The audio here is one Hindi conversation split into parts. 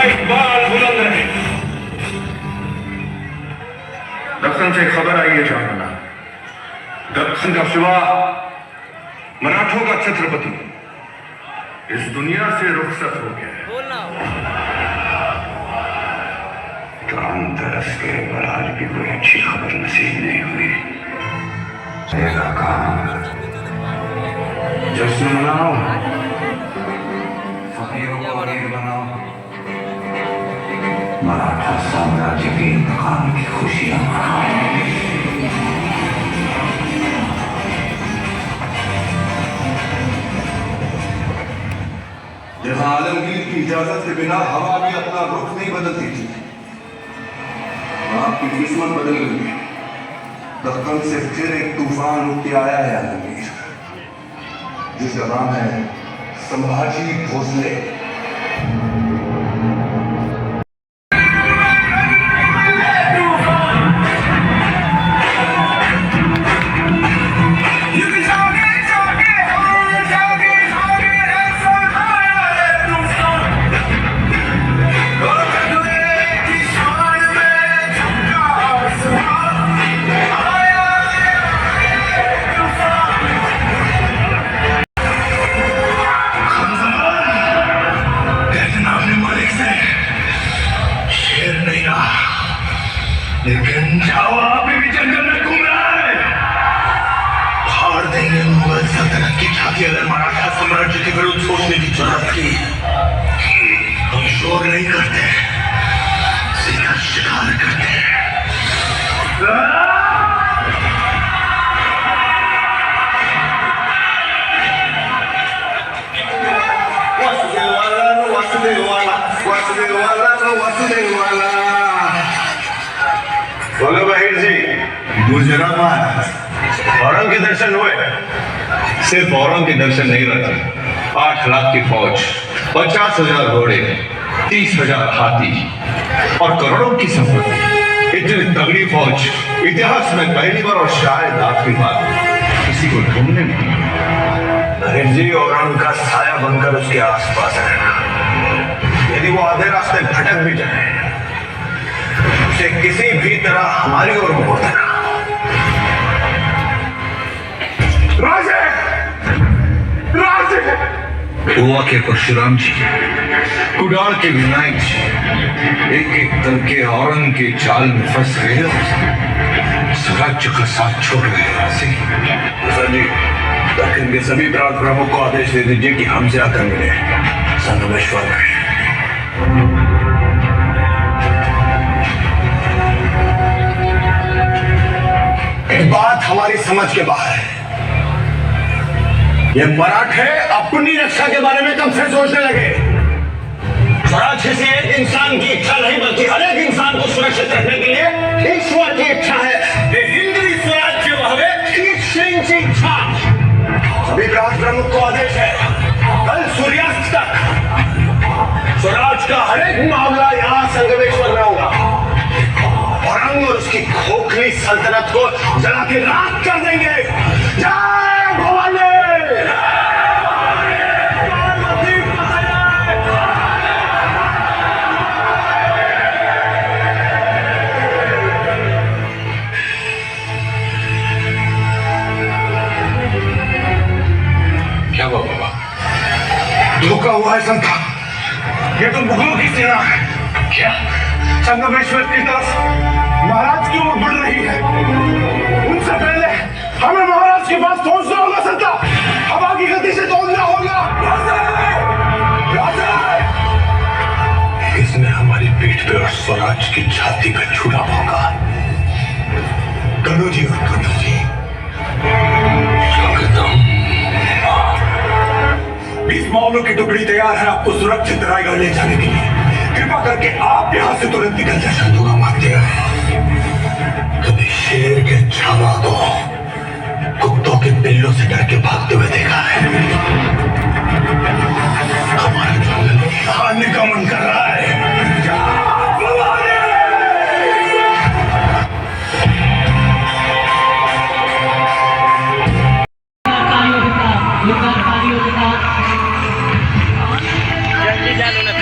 इकबाल बुलंद रहे। दक्कन से खबर आई है चांदना, दक्कन का शिवा मराठों का छत्रपति इस दुनिया से रुखसत हो गया है। धनतेरस के पर आज भी कोई अच्छी खबर नसीब नहीं हुई। जश्न मनाओ, फकीरों को अमीर बनाओ, मराठा साम्राज्य के इंतकाम की खुशियां मनाओ। जहां आलमगीर की इजाजत के बिना हवा भी अपना रुख नहीं बदलती थी, आपकी किस्मत बदल गई है। दक्कन से फिर एक तूफान उठ के आया है आलमगीर, जिसका नाम है संभाजी भोसले। लेकिन जावा अभी भी जंगल में घूम रहा है। फाड़ देंगे मुगल सल्तनत की छाती अगर मराठा साम्राज्य के विरुद्ध सोचने की जरूरत की। हम शोर नहीं करते, सीधा शिकार करते हैं। बोलो बहिर जी, गुजरात औरंग के दर्शन हुए? सिर्फ औरंग के दर्शन नहीं रहते, 8 लाख की फौज, 50,000 घोड़े, 30,000 हाथी और करोड़ों की संपत्ति। इतनी तगड़ी फौज इतिहास में पहली बार और शायद आखिरी बार किसी को ढूंढने नहीं। बहिर जी, औरंग का साया बनकर उसके आसपास रहना। यदि वो आधे रास्ते भटक भी जाए, उसे किसी भी तरह हमारी ओर मोड़ देना। राजे! राजे! गोवा के परशुराम जी, कुडाल के विनायक जी, एक एक करके औरंग के जाल में फंस गए, स्वराज्य का साथ छोड़ गए। सर जी, दक्षिण के सभी प्रांत प्रमुख को आदेश दे दीजिए कि हमसे आकर मिले संगमेश्वर में। बात हमारी समझ के बाहर है। ये मराठे अपनी रक्षा के बारे में कब से सोचने लगे? स्वराज्य से एक इंसान की इच्छा नहीं, बल्कि हर एक इंसान को सुरक्षित रखने के लिए ईश्वर की इच्छा है। ये हिंदवी स्वराज्य भावे ईश्वर की इच्छा। सभी प्रांत प्रमुख को आदेश है, कल सूर्यास्त तक स्वराज का हर एक मामला यहाँ संगमेश्वर में होगा। औरंग और उसकी खोखली सल्तनत को जला के राख कर देंगे। जय भवानी! क्या हुआ बाबा? धोखा हुआ है संता, ये तो मुगलों की सेना है। क्या संगमेश्वर की तरफ महाराज की ओर बढ़ रही है? उनसे पहले हमें महाराज के पास पहुंचना होगा संता। हवा की गति से दौड़ना होगा। इसने हमारी पीठ पे और स्वराज की छाती पे छुरा भोंका। कनु जी और कनु जी, स्वागतम। 20 मामलों की टुकड़ी तैयार है आपको सुरक्षित रायगढ़ ले जाने के लिए। कृपा करके आप यहाँ से तुरंत निकल जाए। संतों मानते हैं कभी शेर के छावा को कुत्तों के बिल्लों से डर के भागते हुए देखा है। हमारा जंगल खाने का मन कर रहा है। जल्दी जानो ना।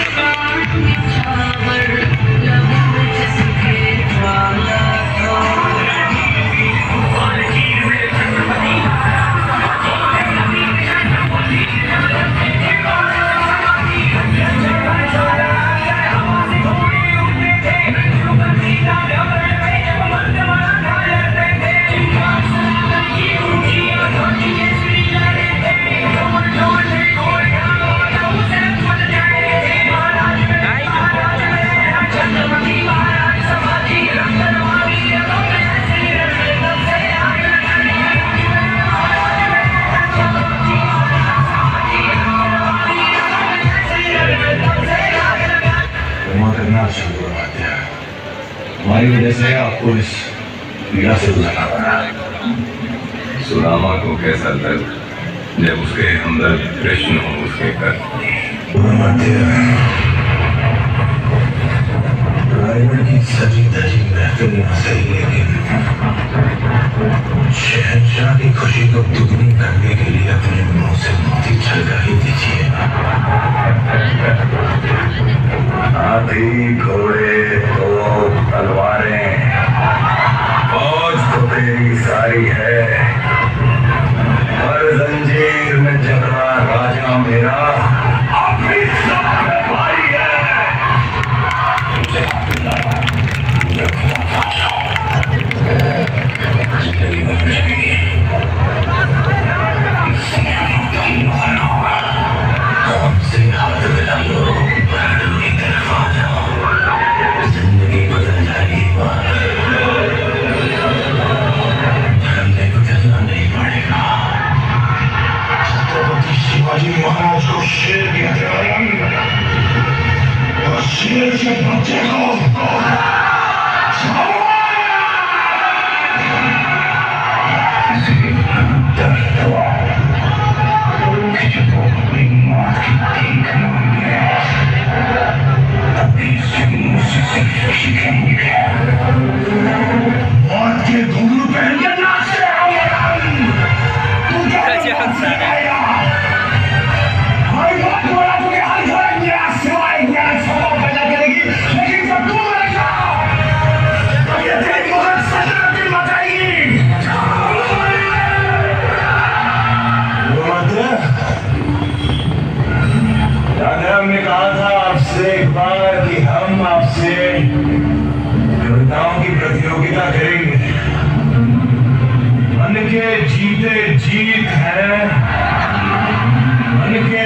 शुरू करवाते हैं। हमारी वजह से आपको इस पीड़ा से गुजरना पड़ा। सुदामा को कैसा लग जब उसके अंदर कृष्ण हो उसके कर रायगढ़ की सजी धजी महफिल यहाँ सही, लेकिन शहंशाह की खुशी को दुगनी करने के लिए अपने मुंह से मोती छलका ही दीजिए। हाथी घोड़े तो तलवारें फौज तो तेरी सारी है, हर जंजीर में जकड़ा राजा मेरा अपनी सब भाई है। जिंदगी बदल जाएगी। हमसे हाथ मिला लो, पहाड़ों की तरफ आ जाओ, जिंदगी बदल जाएगी। धर्म बदलना नहीं पड़ेगा। छत्रपति शिवाजी महाराज को शेर कहते हैं और शेर के बच्चे को मौत के घुंघरू पहन के नाचते लेकिन जब तू मरेगा तो ये तेरी मुगल सल्तनत मचाएगी। दादा हमने कहा था आपसे एक बार कि हम आपसे कविताओं की प्रतियोगिता करेंगे। मन के जीते जीत है, मन के